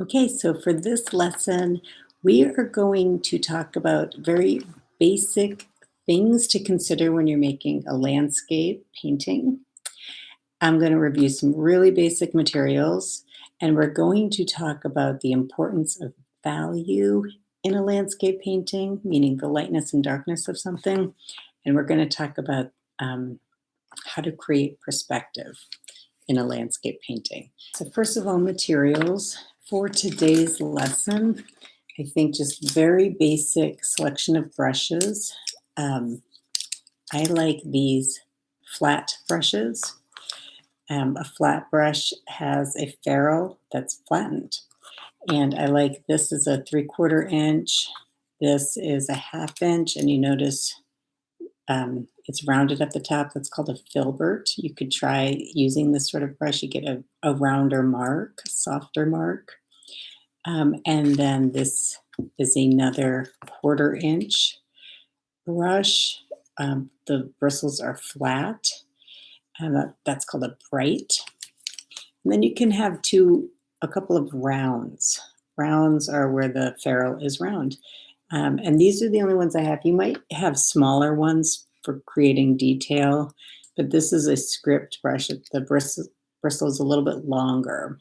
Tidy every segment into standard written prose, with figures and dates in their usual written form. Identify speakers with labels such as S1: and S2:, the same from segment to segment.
S1: Okay, so for this lesson, we are going to talk about very basic things to consider when you're making a landscape painting. I'm going to review some really basic materials, and we're going to talk about the importance of value in a landscape painting, meaning the lightness and darkness of something. And we're going to talk about how to create perspective in a landscape painting. So first of all, materials for today's lesson. I think just very basic selection of brushes. Um, I like these flat brushes. A flat brush has a ferrule that's flattened. And I like this is a 3/4 inch. This is a 1/2 inch. And you notice it's rounded at the top. That's called a filbert. You could try using this sort of brush. You get a rounder mark, a softer mark. And then this is another 1/4 inch brush. The bristles are flat, and that's called a bright. And then you can have a couple of rounds. Rounds are where the ferrule is round. And these are the only ones I have. You might have smaller ones for creating detail, but this is a script brush. The bristle is a little bit longer.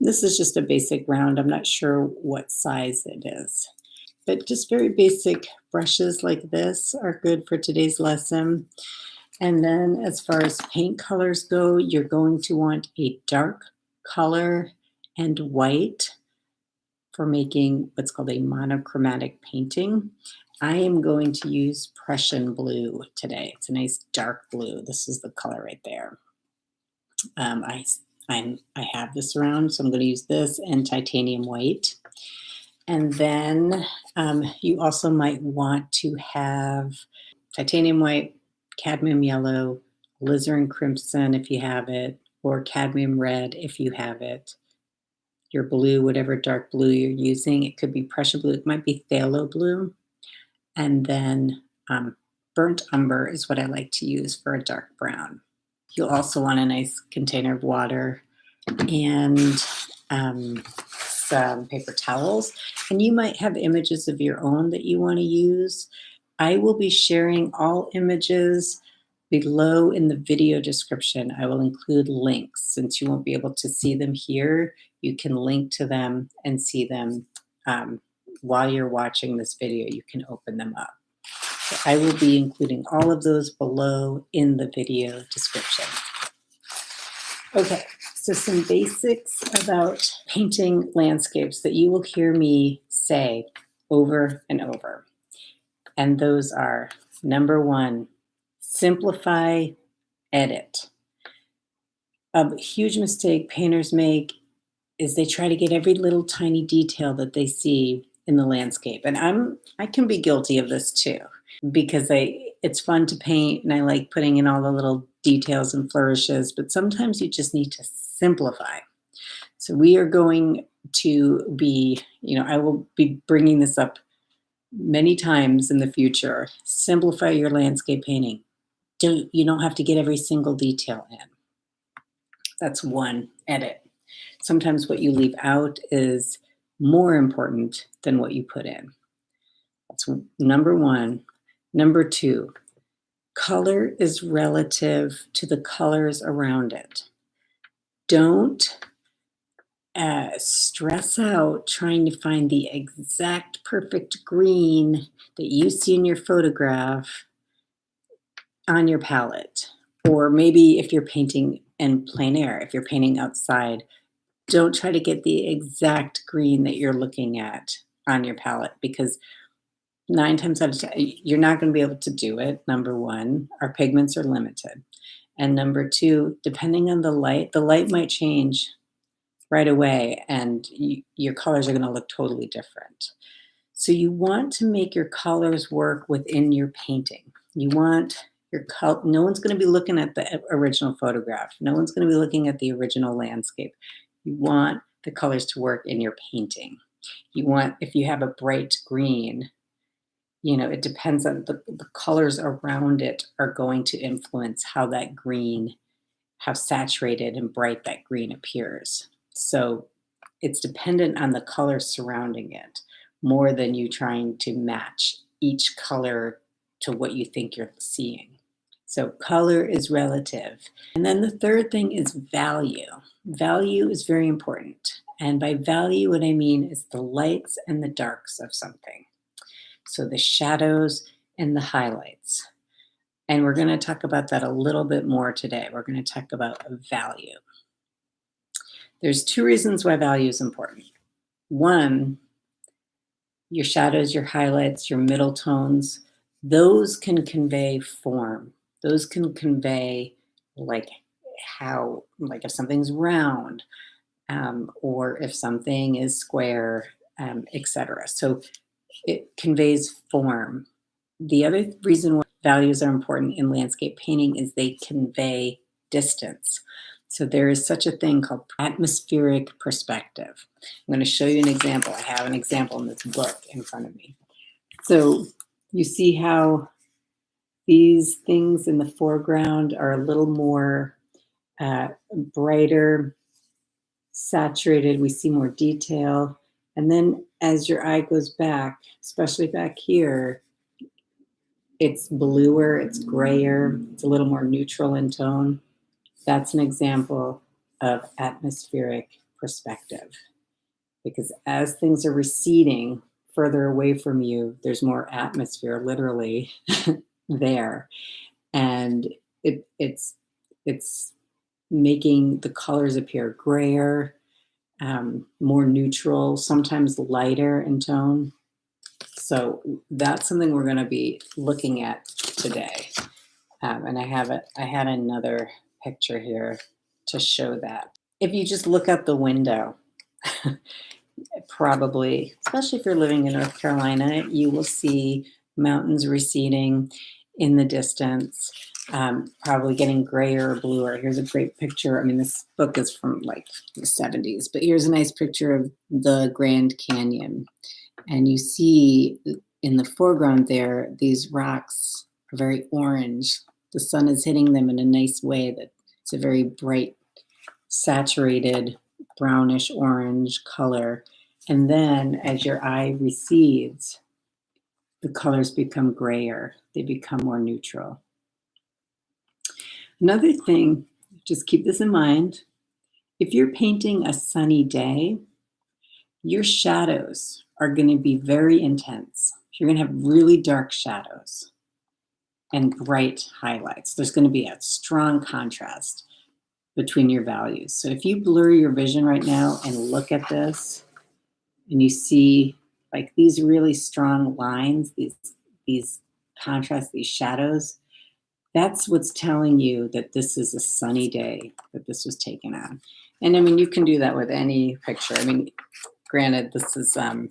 S1: This is just a basic round. I'm not sure what size it is, but just very basic brushes like this are good for today's lesson. And then as far as paint colors go, you're going to want a dark color and white for making what's called a monochromatic painting. I am going to use Prussian blue today. It's a nice dark blue. This is the color right there. Um, I, I have this around, so I'm going to use this and titanium white. And then you also might want to have titanium white, cadmium yellow, alizarin crimson if you have it, or cadmium red if you have it. Your blue, whatever dark blue you're using. It could be Prussian blue. It might be phthalo blue. And then burnt umber is what I like to use for a dark brown. You'll also want a nice container of water and some paper towels. And you might have images of your own that you want to use. I will be sharing all images below in the video description. I will include links. Since you won't be able to see them here, you can link to them and see them while you're watching this video. You can open them up. So I will be including all of those below in the video description. Okay, so some basics about painting landscapes that you will hear me say over and over. And those are, number one, simplify, edit. A huge mistake painters make is they try to get every little tiny detail that they see in the landscape. And I can be guilty of this too, because it's fun to paint and I like putting in all the little details and flourishes, but sometimes you just need to simplify. So we are going to be, I will be bringing this up many times in the future. Simplify your landscape painting. You don't have to get every single detail in. That's one, edit. Sometimes what you leave out is more important than what you put in. That's number one. Number two, color is relative to the colors around it. Don't stress out trying to find the exact perfect green that you see in your photograph on your palette. Or maybe if you're painting in plein air, if you're painting outside, don't try to get the exact green that you're looking at on your palette, because 9 times out of 10, you're not going to be able to do it. Number one, our pigments are limited. And number two, depending on the light might change right away and your colors are going to look totally different. So you want to make your colors work within your painting. You want your color, no one's going to be looking at the original photograph. No one's going to be looking at the original landscape. You want the colors to work in your painting. You want, if you have a bright green, it depends on the colors around it are going to influence how that green, how saturated and bright that green appears. So it's dependent on the color surrounding it more than you trying to match each color to what you think you're seeing. So color is relative. And then the third thing is value. Value is very important. And by value, what I mean is the lights and the darks of something. So the shadows and the highlights. And we're going to talk about that a little bit more today. We're going to talk about value. There's two reasons why value is important. One, your shadows, your highlights, your middle tones, those can convey form. Those can convey like if something's round, or if something is square, etc. So it conveys form. The other reason why values are important in landscape painting is they convey distance. So there is such a thing called atmospheric perspective. I'm going to show you an example. I have an example in this book in front of me. So you see how these things in the foreground are a little more brighter, saturated. We see more detail. And then as your eye goes back, especially back here, it's bluer, it's grayer, it's a little more neutral in tone. That's an example of atmospheric perspective. Because as things are receding further away from you, there's more atmosphere literally there. And it's making the colors appear grayer, more neutral, sometimes lighter in tone. So that's something we're going to be looking at today. And I had another picture here to show that. If you just look out the window, probably, especially if you're living in North Carolina, you will see mountains receding in the distance, probably getting grayer or bluer. Here's a great picture. I mean, this book is from like the 70s, but here's a nice picture of the Grand Canyon. And you see in the foreground there, these rocks are very orange. The sun is hitting them in a nice way that it's a very bright, saturated, brownish orange color. And then as your eye recedes, the colors become grayer. They become more neutral. Another thing, just keep this in mind. If you're painting a sunny day, your shadows are going to be very intense. You're going to have really dark shadows and bright highlights. There's going to be a strong contrast between your values. So if you blur your vision right now and look at this, and you see like these really strong lines, these contrasts, these shadows, that's what's telling you that this is a sunny day that this was taken on. And I mean, you can do that with any picture. I mean, granted, this is some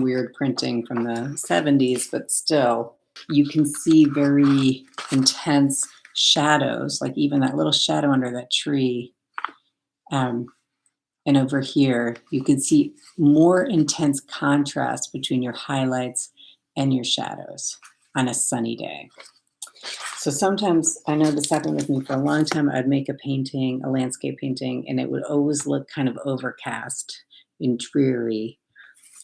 S1: weird printing from the 70s, but still, you can see very intense shadows, like even that little shadow under that tree. And over here, you can see more intense contrast between your highlights and your shadows on a sunny day. So sometimes, I know this happened with me for a long time, I'd make a painting, a landscape painting, and it would always look kind of overcast and dreary.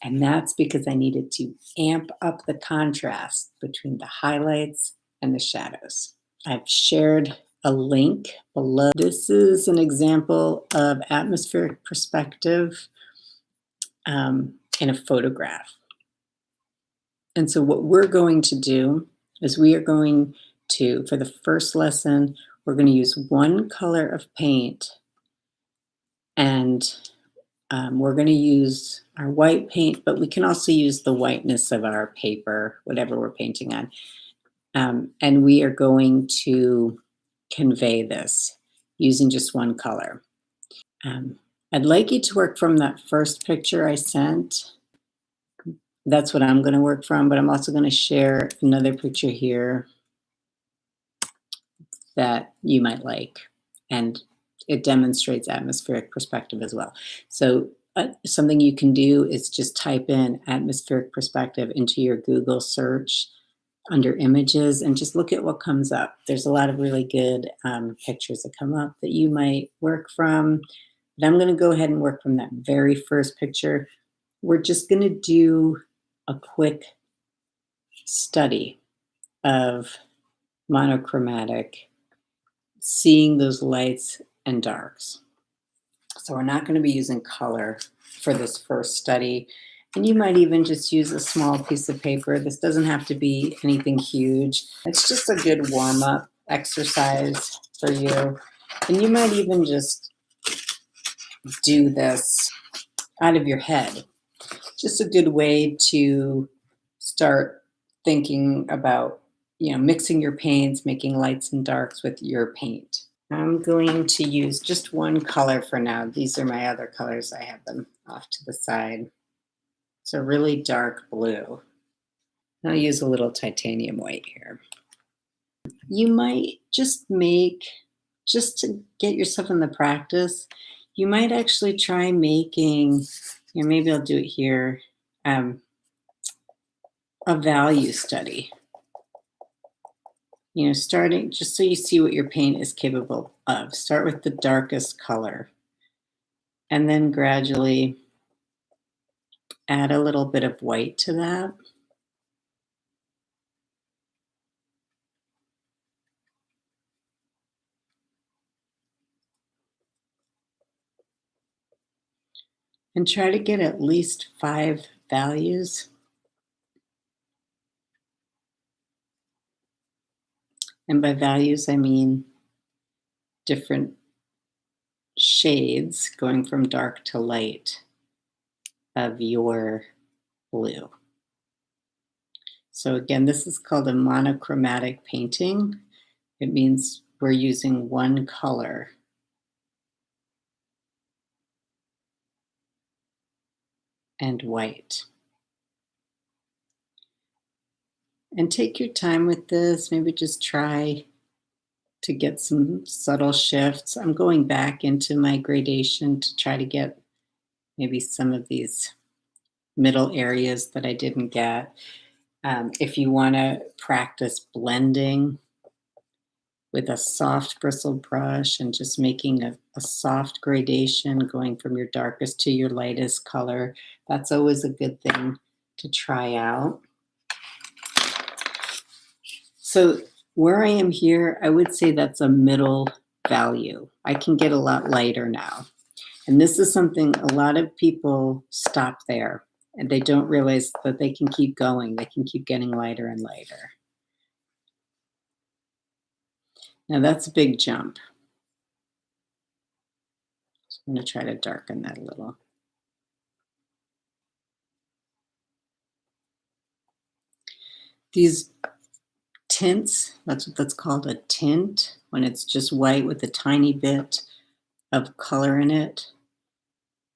S1: And that's because I needed to amp up the contrast between the highlights and the shadows. I've shared a link below. This is an example of atmospheric perspective in a photograph. And so what we're going to do is we are going to, for the first lesson, we're going to use one color of paint, and we're going to use our white paint, but we can also use the whiteness of our paper, whatever we're painting on. And we are going to convey this using just one color. I'd like you to work from that first picture I sent. That's what I'm going to work from, but I'm also going to share another picture here that you might like, and it demonstrates atmospheric perspective as well. So something you can do is just type in atmospheric perspective into your Google search under images and just look at what comes up. There's a lot of really good pictures that come up that you might work from. But I'm going to go ahead and work from that very first picture. We're just going to do a quick study of monochromatic, seeing those lights and darks. So we're not going to be using color for this first study. And you might even just use a small piece of paper. This doesn't have to be anything huge. It's just a good warm-up exercise for you. And you might even just do this out of your head. Just a good way to start thinking about, mixing your paints, making lights and darks with your paint. I'm going to use just one color for now. These are my other colors. I have them off to the side. It's a really dark blue. I'll use a little titanium white here. You might just to get yourself in the practice, you might actually try making, maybe I'll do it here, a value study. Starting just so you see what your paint is capable of. Start with the darkest color and then gradually add a little bit of white to that. And try to get at least 5 values. And by values, I mean different shades going from dark to light of your blue. So again, this is called a monochromatic painting. It means we're using one color. And white. And take your time with this. Maybe just try to get some subtle shifts. I'm going back into my gradation to try to get maybe some of these middle areas that I didn't get. If you want to practice blending with a soft bristle brush and just making a soft gradation going from your darkest to your lightest color, that's always a good thing to try out. So where I am here, I would say that's a middle value. I can get a lot lighter now. And this is something a lot of people stop there and they don't realize that they can keep going. They can keep getting lighter and lighter. Now that's a big jump. So I'm going to try to darken that a little. These tints, that's what that's called, a tint, when it's just white with a tiny bit of color in it.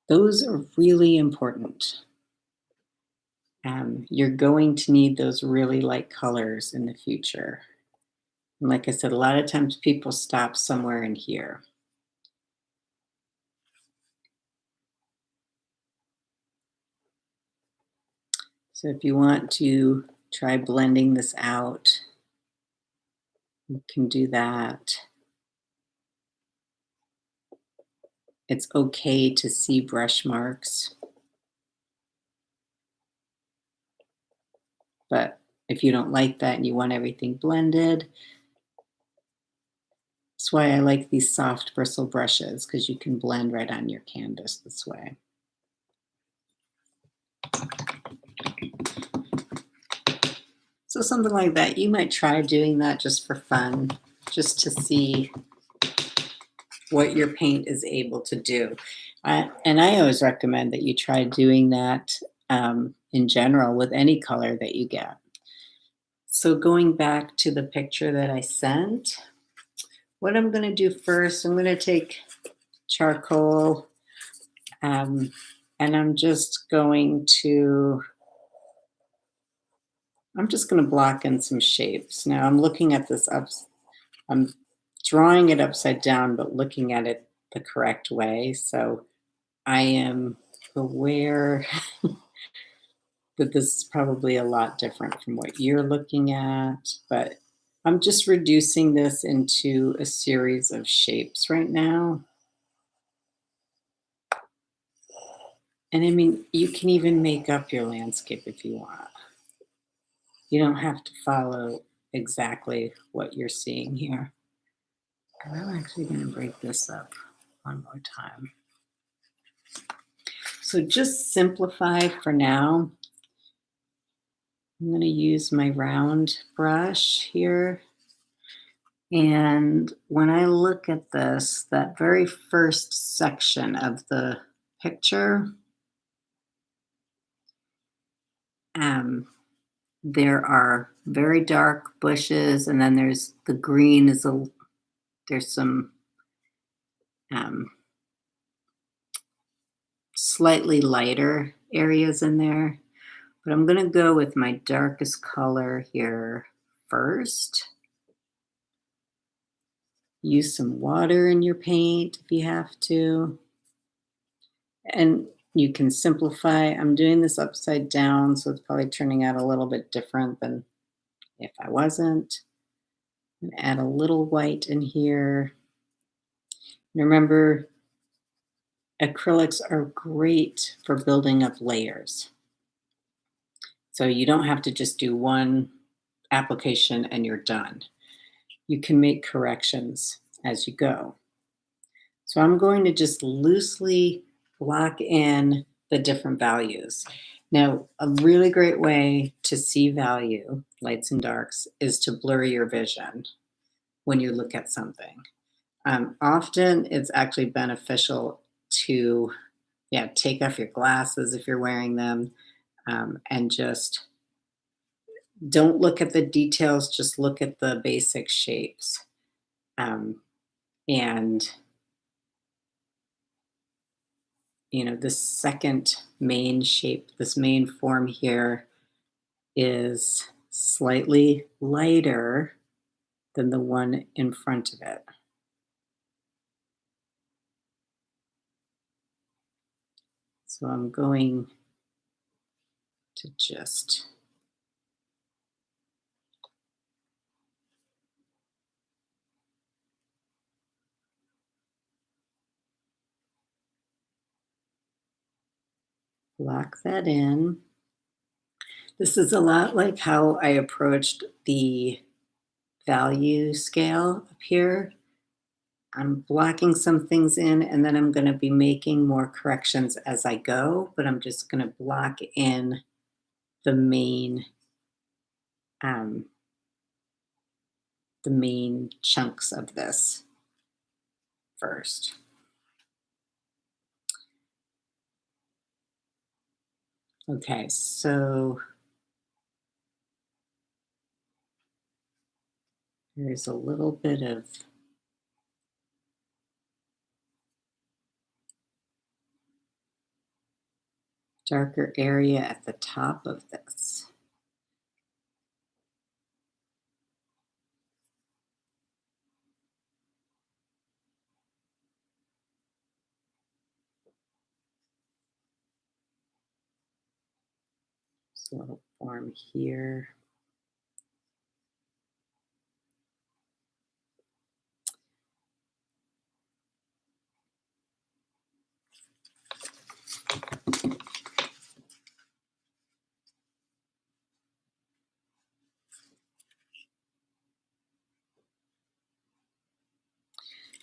S1: Those are really important. You're going to need those really light colors in the future. And like I said, a lot of times people stop somewhere in here. So if you want to try blending this out, you can do that. It's okay to see brush marks. But if you don't like that and you want everything blended, that's why I like these soft bristle brushes, because you can blend right on your canvas this way. So something like that, you might try doing that just for fun, just to see what your paint is able to do. And I always recommend that you try doing that in general with any color that you get. So going back to the picture that I sent, what I'm going to do first, I'm going to take charcoal and I'm just going to block in some shapes. Now I'm looking at this I'm drawing it upside down, but looking at it the correct way. So I am aware that this is probably a lot different from what you're looking at, but I'm just reducing this into a series of shapes right now. And I mean, you can even make up your landscape if you want. You don't have to follow exactly what you're seeing here. And I'm actually going to break this up one more time. So just simplify for now. I'm going to use my round brush here. And when I look at this, that very first section of the picture, there are very dark bushes, and then there's the green there's some slightly lighter areas in there. But I'm going to go with my darkest color here first. Use some water in your paint if you have to. And you can simplify. I'm doing this upside down, so it's probably turning out a little bit different than if I wasn't. And add a little white in here. And remember, acrylics are great for building up layers. So you don't have to just do one application and you're done. You can make corrections as you go. So I'm going to just loosely block in the different values. Now, a really great way to see value, lights and darks, is to blur your vision when you look at something. Often it's actually beneficial to take off your glasses if you're wearing them, and just don't look at the details, just look at the basic shapes. And this second main shape, this main form here is slightly lighter than the one in front of it. So I'm going to just lock that in. This is a lot like how I approached the value scale up here. I'm blocking some things in, and then I'm going to be making more corrections as I go, but I'm just going to block in the main chunks of this first. Okay, so there's a little bit of darker area at the top of this. So it'll form here.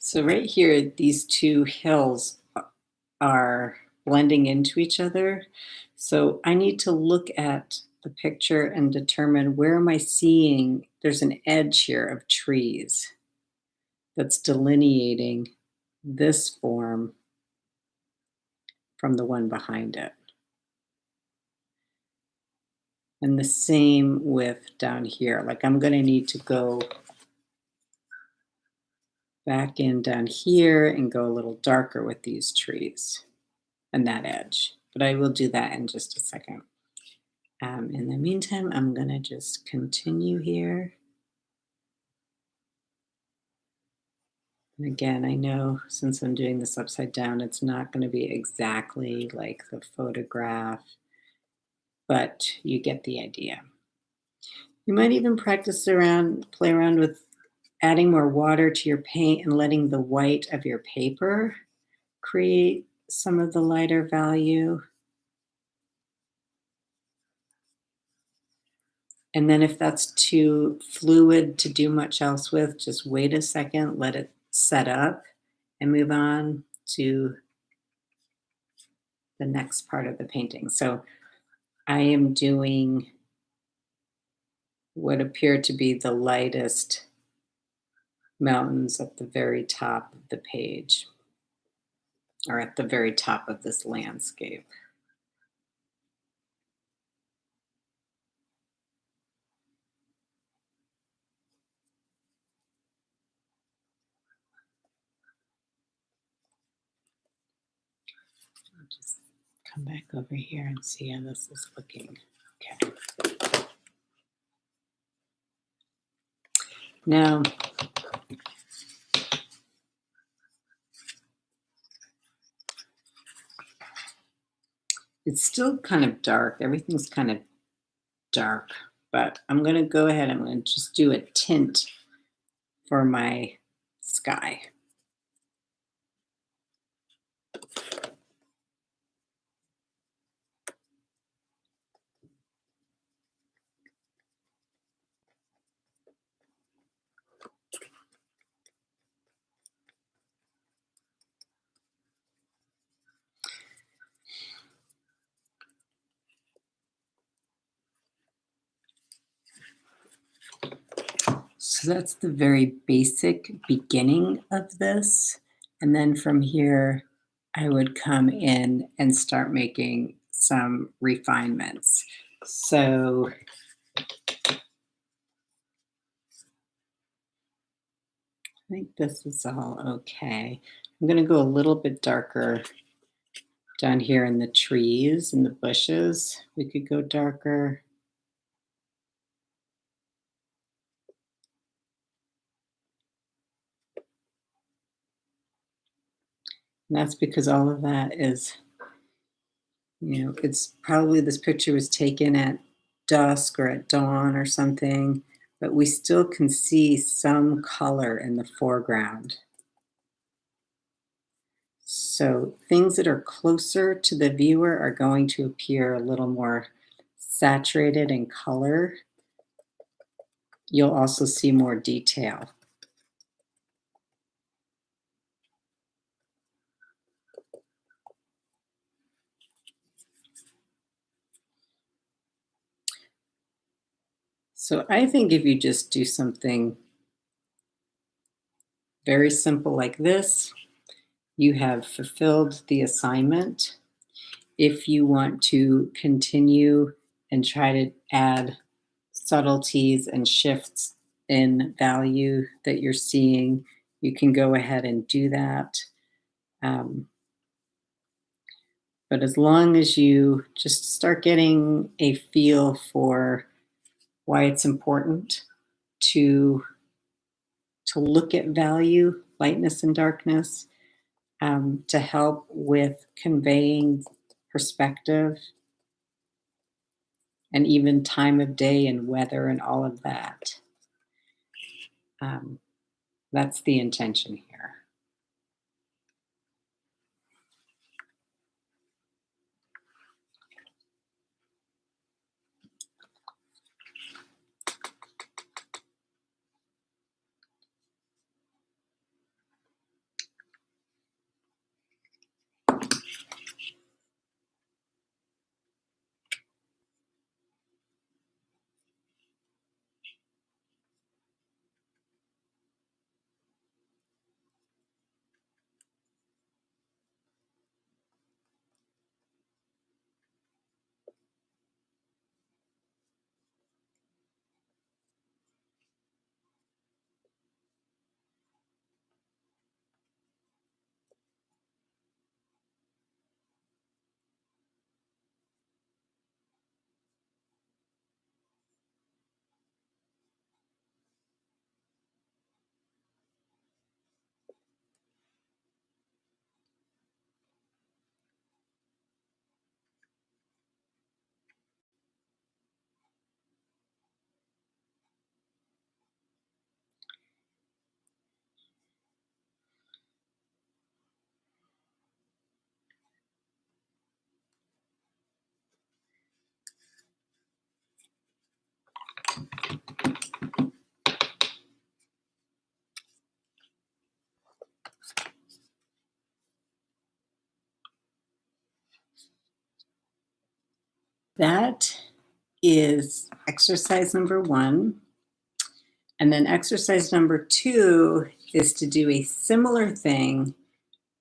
S1: So right here, these two hills are blending into each other. So I need to look at the picture and determine, where am I seeing there's an edge here of trees that's delineating this form from the one behind it. And the same with down here. Like, I'm going to need to go back in down here and go a little darker with these trees and that edge. But I will do that in just a second. In the meantime, I'm going to just continue here. And again, I know since I'm doing this upside down, it's not going to be exactly like the photograph, but you get the idea. You might even play around with adding more water to your paint and letting the white of your paper create some of the lighter value. And then if that's too fluid to do much else with, just wait a second, let it set up, and move on to the next part of the painting. So I am doing what appear to be the lightest mountains at the very top of the page, or at the very top of this landscape. I'll just come back over here and see how this is looking. Okay. Now, it's still kind of dark. Everything's kind of dark, but I'm going to go ahead. I'm going to just do a tint for my sky. So that's the very basic beginning of this. And then from here, I would come in and start making some refinements. So I think this is all okay. I'm going to go a little bit darker down here in the trees and the bushes. We could go darker. And that's because all of that is, it's probably this picture was taken at dusk or at dawn or something, but we still can see some color in the foreground. So things that are closer to the viewer are going to appear a little more saturated in color. You'll also see more detail. So I think if you just do something very simple like this, you have fulfilled the assignment. If you want to continue and try to add subtleties and shifts in value that you're seeing, you can go ahead and do that. But as long as you just start getting a feel for why it's important to look at value, lightness and darkness, to help with conveying perspective and even time of day and weather and all of that. That's the intention here. That is exercise number 1. And then exercise number 2 is to do a similar thing,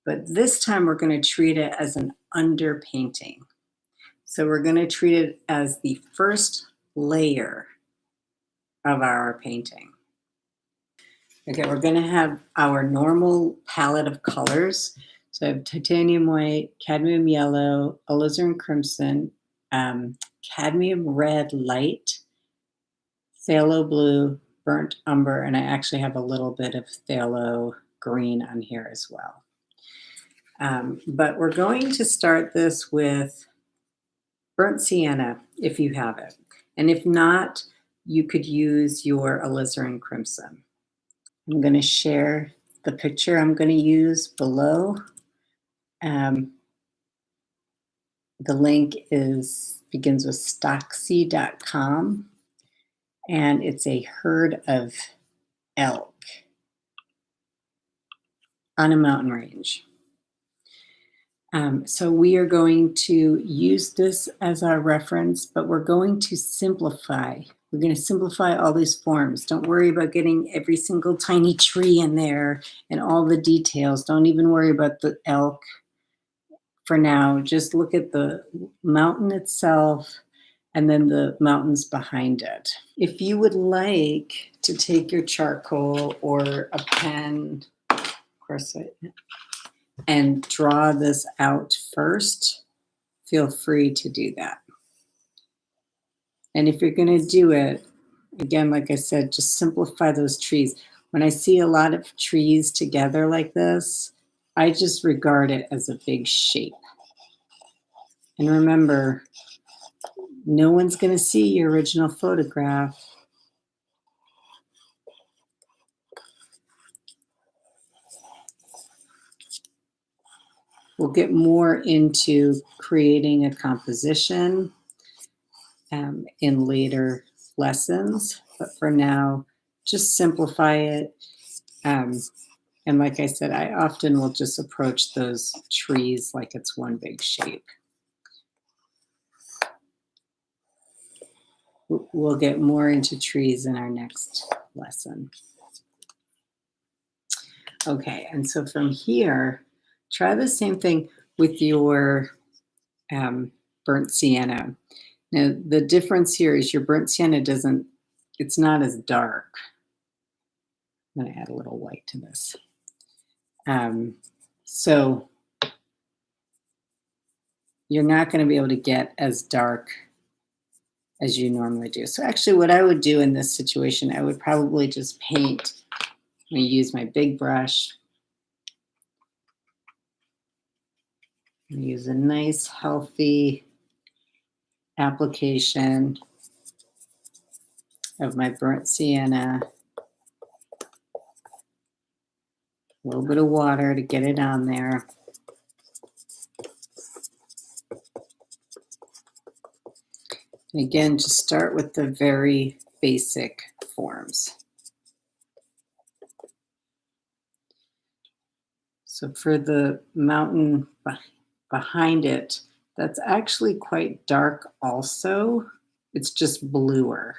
S1: but this time we're going to treat it as an underpainting. So we're going to treat it as the first layer of our painting. Okay, we're going to have our normal palette of colors. So I have titanium white, cadmium yellow, alizarin crimson, cadmium red light, phthalo blue, burnt umber, and I actually have a little bit of phthalo green on here as well. But we're going to start this with burnt sienna if you have it. And if not, you could use your alizarin crimson. I'm going to share the picture I'm going to use below. The link begins with stocksy.com, and it's a herd of elk on a mountain range. So we are going to use this as our reference, but we're going to simplify. We're going to simplify all these forms. Don't worry about getting every single tiny tree in there and all the details. Don't even worry about the elk for now. Just look at the mountain itself and then the mountains behind it. If you would like to take your charcoal or a pen, of course, and draw this out first, feel free to do that. And if you're going to do it, again, like I said, just simplify those trees. When I see a lot of trees together like this, I just regard it as a big shape. And remember, no one's going to see your original photograph. We'll get more into creating a composition in later lessons, but for now, just simplify it. And like I said, I often will just approach those trees like it's one big shape. We'll get more into trees in our next lesson. Okay, and so from here, try the same thing with your burnt sienna. Now, the difference here is your burnt sienna it's not as dark. I'm going to add a little white to this. So you're not going to be able to get as dark as you normally do. So actually what I would do in this situation, I would probably just paint. I'm going to use my big brush. I'm going to use a nice, healthy application of my burnt sienna. A little bit of water to get it on there. And again, just start with the very basic forms. So for the mountain behind it, that's actually quite dark also. It's just bluer.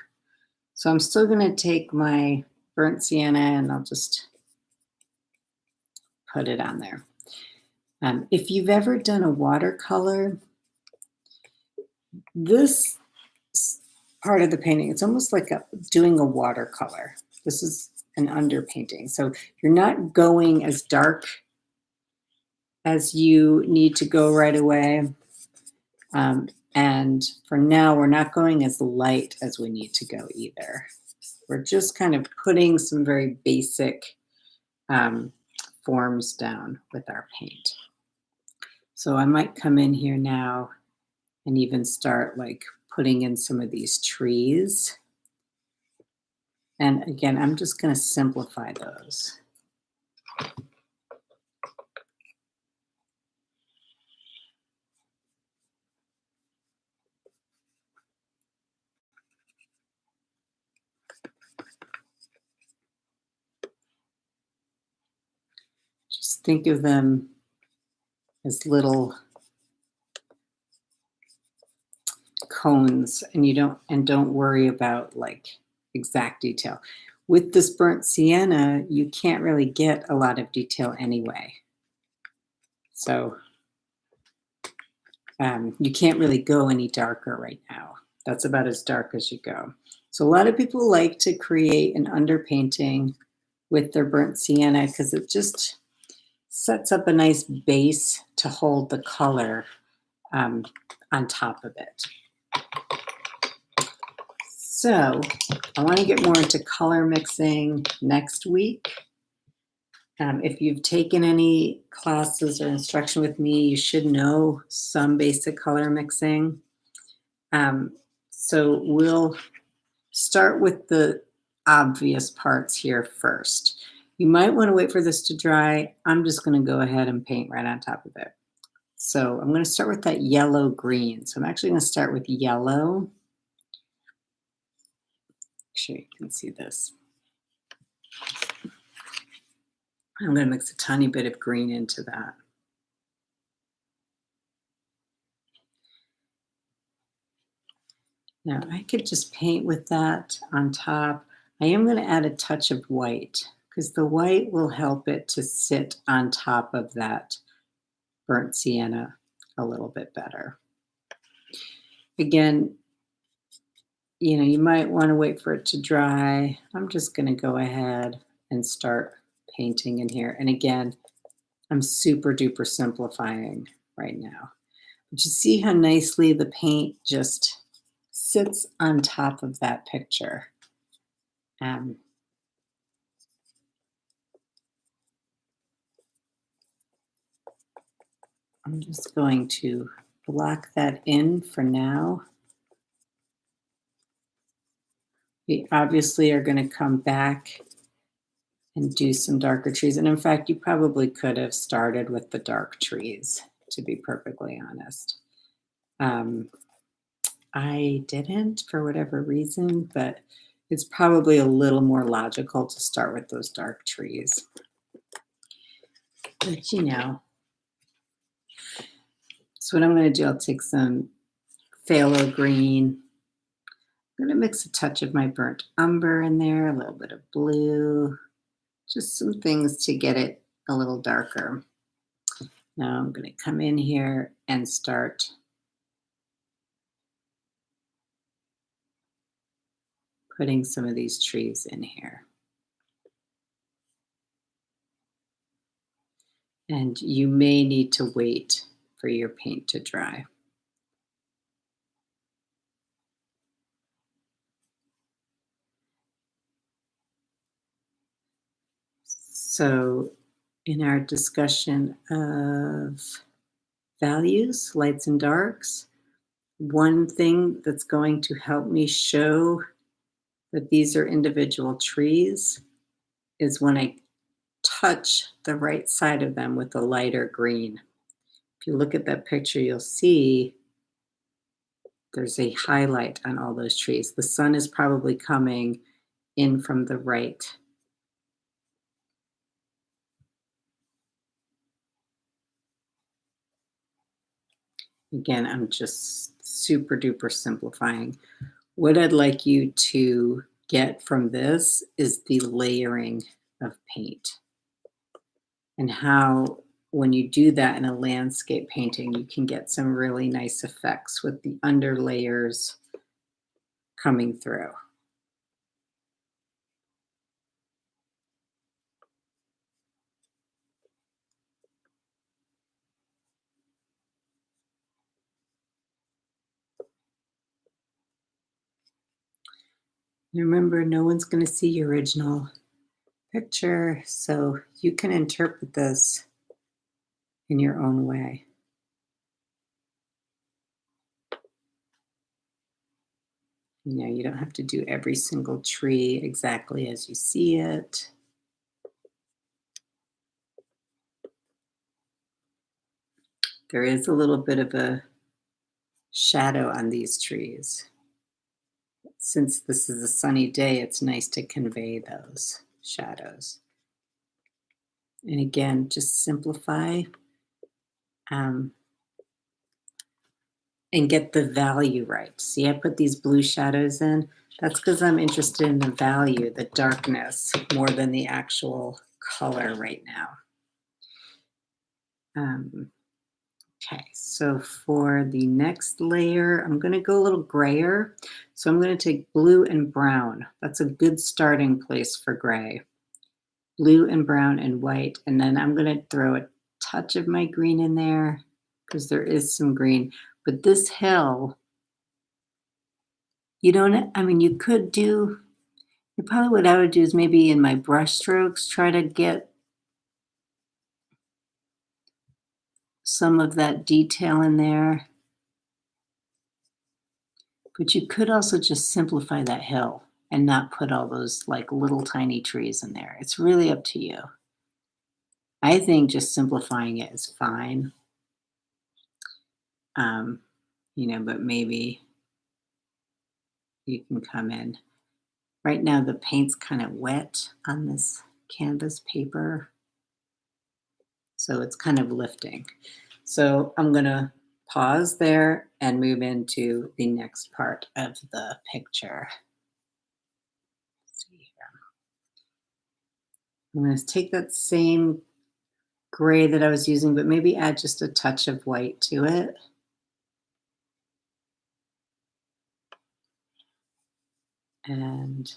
S1: So I'm still going to take my burnt sienna and I'll just put it on there. If you've ever done a watercolor, this part of the painting, it's almost like doing a watercolor. This is an underpainting. So you're not going as dark as you need to go right away. And for now, we're not going as light as we need to go either. We're just kind of putting some very basic forms down with our paint. So I might come in here now and even start like putting in some of these trees. And again, I'm just going to simplify those. Just think of them as little cones, and don't worry about like exact detail. With this burnt sienna, you can't really get a lot of detail anyway. So you can't really go any darker right now. That's about as dark as you go. So a lot of people like to create an underpainting with their burnt sienna because it just sets up a nice base to hold the color on top of it. So I want to get more into color mixing next week. If you've taken any classes or instruction with me, you should know some basic color mixing. So we'll start with the obvious parts here first. You might want to wait for this to dry. I'm just going to go ahead and paint right on top of it. So I'm going to start with that yellow green. So I'm actually going to start with yellow. Make sure you can see this. I'm going to mix a tiny bit of green into that. Now I could just paint with that on top. I am going to add a touch of white because the white will help it to sit on top of that burnt sienna a little bit better. Again, you might want to wait for it to dry. I'm just going to go ahead and start painting in here. And again, I'm super duper simplifying right now. But you see how nicely the paint just sits on top of that picture. I'm just going to block that in for now. We obviously are going to come back and do some darker trees. And in fact, you probably could have started with the dark trees, to be perfectly honest. I didn't for whatever reason, but it's probably a little more logical to start with those dark trees. But so what I'm going to do, I'll take some phthalo green. I'm going to mix a touch of my burnt umber in there, a little bit of blue, just some things to get it a little darker. Now I'm going to come in here and start putting some of these trees in here. And you may need to wait for your paint to dry. So in our discussion of values, lights and darks, one thing that's going to help me show that these are individual trees is when I touch the right side of them with a lighter green. If you look at that picture, you'll see there's a highlight on all those trees. The sun is probably coming in from the right. Again, I'm just super duper simplifying. What I'd like you to get from this is the layering of paint and how when you do that in a landscape painting, you can get some really nice effects with the under layers coming through. Remember, no one's going to see your original picture, so you can interpret this in your own way. You don't have to do every single tree exactly as you see it. There is a little bit of a shadow on these trees. Since this is a sunny day, it's nice to convey those shadows. And again, just simplify. and get the value right. See, I put these blue shadows in. That's because I'm interested in the value, the darkness, more than the actual color right now. Okay, so for the next layer, I'm going to go a little grayer. So I'm going to take blue and brown. That's a good starting place for gray. Blue and brown and white. And then I'm going to throw a touch of my green in there because there is some green. But this hill, you don't, I mean, you could do, probably what I would do is maybe in my brush strokes, try to get some of that detail in there. But you could also just simplify that hill and not put all those like little tiny trees in there. It's really up to you. I think just simplifying it is fine. You know, but maybe you can come in. Right now the paint's kind of wet on this canvas paper, so it's kind of lifting. So I'm gonna pause there and move into the next part of the picture. Let's see here. I'm gonna take that same gray that I was using, but maybe add just a touch of white to it. And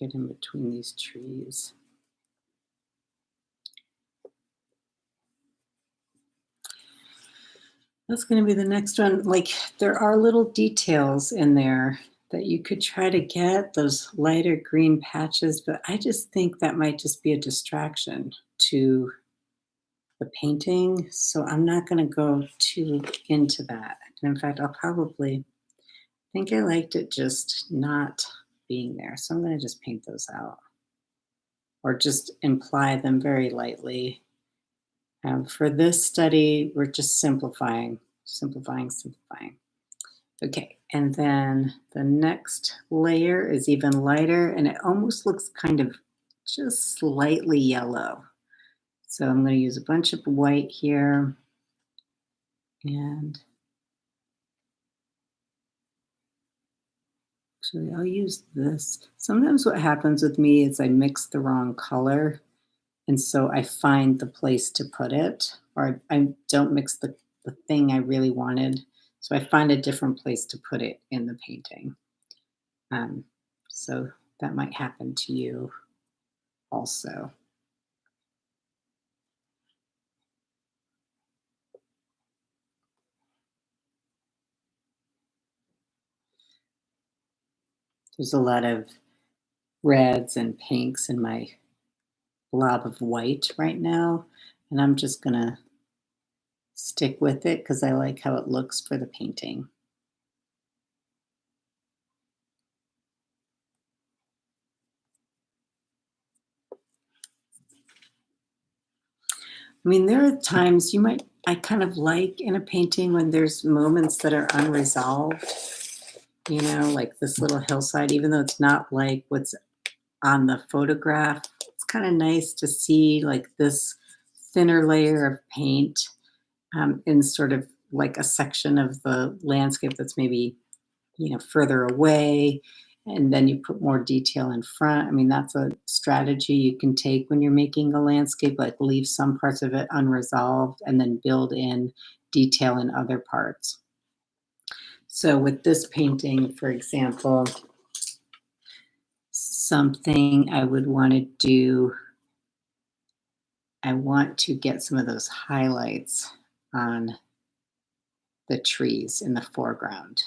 S1: get in between these trees. That's going to be the next one. Like there are little details in there that you could try to get, those lighter green patches, but I just think that might just be a distraction to the painting. So I'm not going to go too into that. And in fact, I'll probably think I liked it just not being there. So I'm going to just paint those out or just imply them very lightly. For this study, we're just simplifying, simplifying, simplifying. Okay, and then the next layer is even lighter and it almost looks kind of just slightly yellow. So I'm going to use a bunch of white here and actually I'll use this. Sometimes what happens with me is I mix the wrong color and so I find the place to put it or I don't mix the thing I really wanted. So I find a different place to put it in the painting. So that might happen to you also. There's a lot of reds and pinks in my blob of white right now, and I'm just gonna stick with it because I like how it looks for the painting. I mean, there are times I kind of like in a painting when there's moments that are unresolved, you know, like this little hillside, even though it's not like what's on the photograph, it's kind of nice to see like this thinner layer of paint in sort of like a section of the landscape that's maybe, you know, further away. And then you put more detail in front. I mean, that's a strategy you can take when you're making a landscape, like leave some parts of it unresolved and then build in detail in other parts. So with this painting, for example, something I would want to do, I want to get some of those highlights on the trees in the foreground.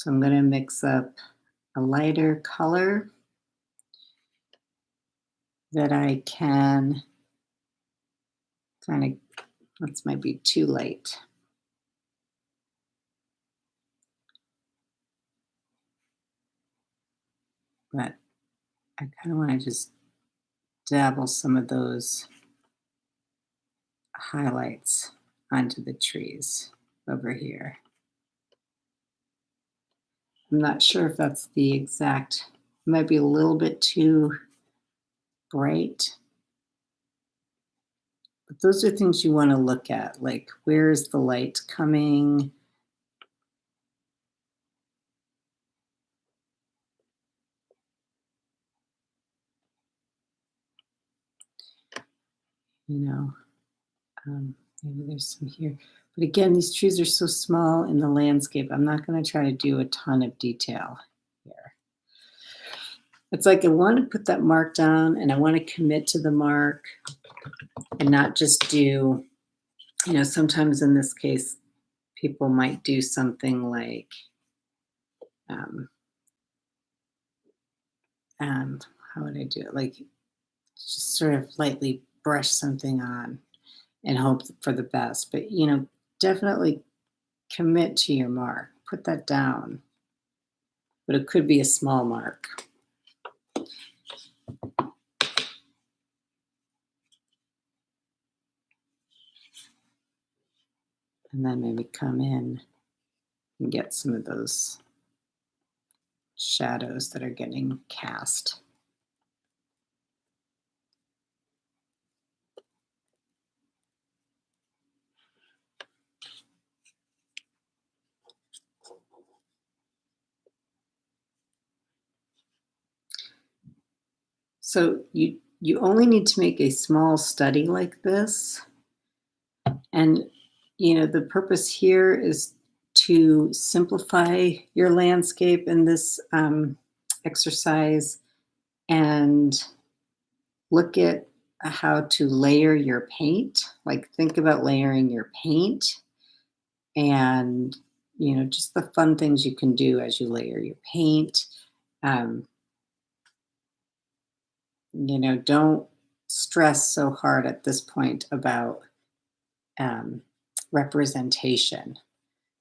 S1: So I'm going to mix up a lighter color that I can kind of, this might be too light. But I kind of want to just dabble some of those highlights onto the trees over here. I'm not sure if that's the exact, it might be a little bit too bright. But those are things you want to look at, like where's the light coming? You know, maybe there's some here. But again, these trees are so small in the landscape. I'm not going to try to do a ton of detail here. It's like I want to put that mark down and I want to commit to the mark and not just do, you know, sometimes in this case, people might do something like, how would I do it? Like just sort of lightly brush something on and hope for the best. But, you know, definitely commit to your mark. Put that down. But it could be a small mark. And then maybe come in and get some of those shadows that are getting cast. So you only need to make a small study like this. And, you know, the purpose here is to simplify your landscape in this exercise and look at how to layer your paint. Like think about layering your paint and, you know, just the fun things you can do as you layer your paint. You know, don't stress so hard at this point about representation.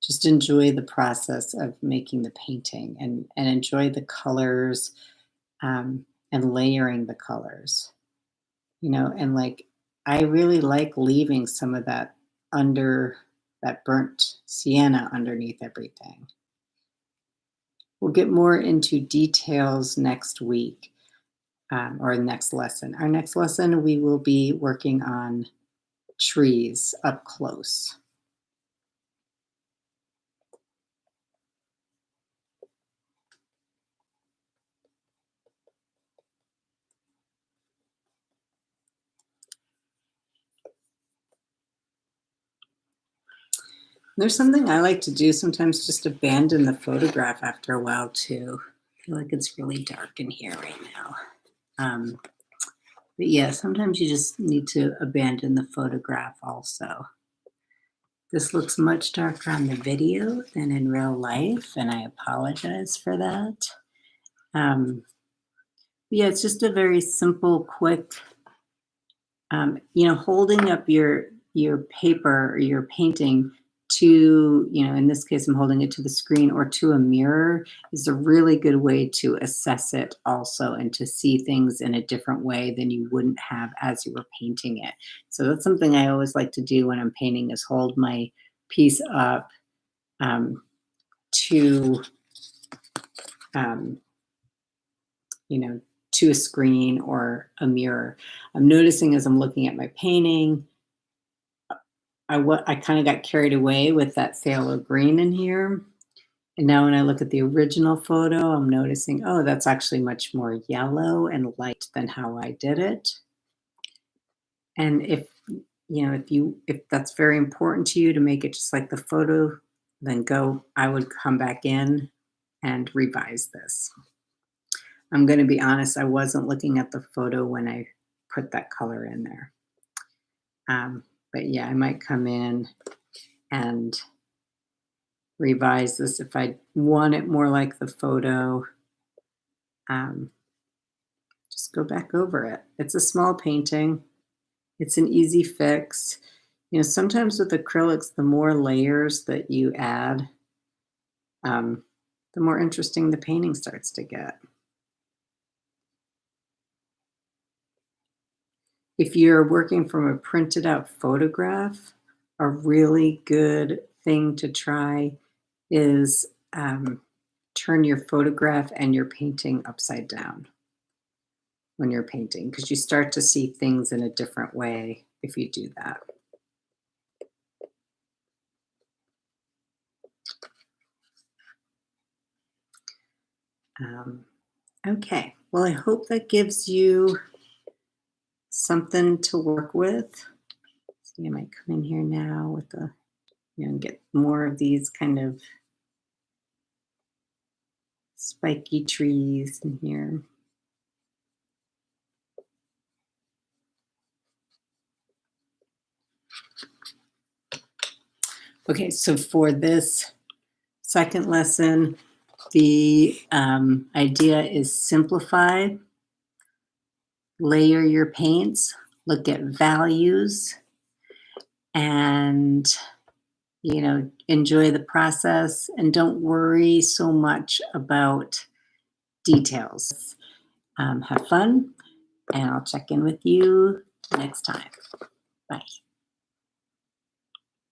S1: Just enjoy the process of making the painting and enjoy the colors and layering the colors. You know, and like I really like leaving some of that under that burnt sienna underneath everything. We'll get more into details next week or next lesson. Our next lesson, we will be working on trees up close. There's something I like to do sometimes, just abandon the photograph after a while too. I feel like it's really dark in here right now. But yeah, sometimes you just need to abandon the photograph also. This looks much darker on the video than in real life, and I apologize for that. Yeah, it's just a very simple, quick, you know, holding up your paper or your painting to, you know, in this case, I'm holding it to the screen or to a mirror is a really good way to assess it also and to see things in a different way than you wouldn't have as you were painting it. So that's something I always like to do when I'm painting is hold my piece up to, you know, to a screen or a mirror. I'm noticing as I'm looking at my painting, I kind of got carried away with that phthalo green in here. And now when I look at the original photo, I'm noticing, oh, that's actually much more yellow and light than how I did it. And if, you know, if that's very important to you to make it just like the photo, then I would come back in and revise this. I'm going to be honest, I wasn't looking at the photo when I put that color in there. But yeah, I might come in and revise this if I want it more like the photo. Just go back over it. It's a small painting. It's an easy fix. You know, sometimes with acrylics, the more layers that you add, the more interesting the painting starts to get. If you're working from a printed out photograph, a really good thing to try is turn your photograph and your painting upside down when you're painting, because you start to see things in a different way if you do that. Okay, well, I hope that gives you something to work with. See, I might come in here now with the, and get more of these kind of spiky trees in here. Okay, so for this second lesson, the idea is simplify, layer your paints, look at values, and enjoy the process, and don't worry so much about details. Have fun, and I'll check in with you next time. Bye.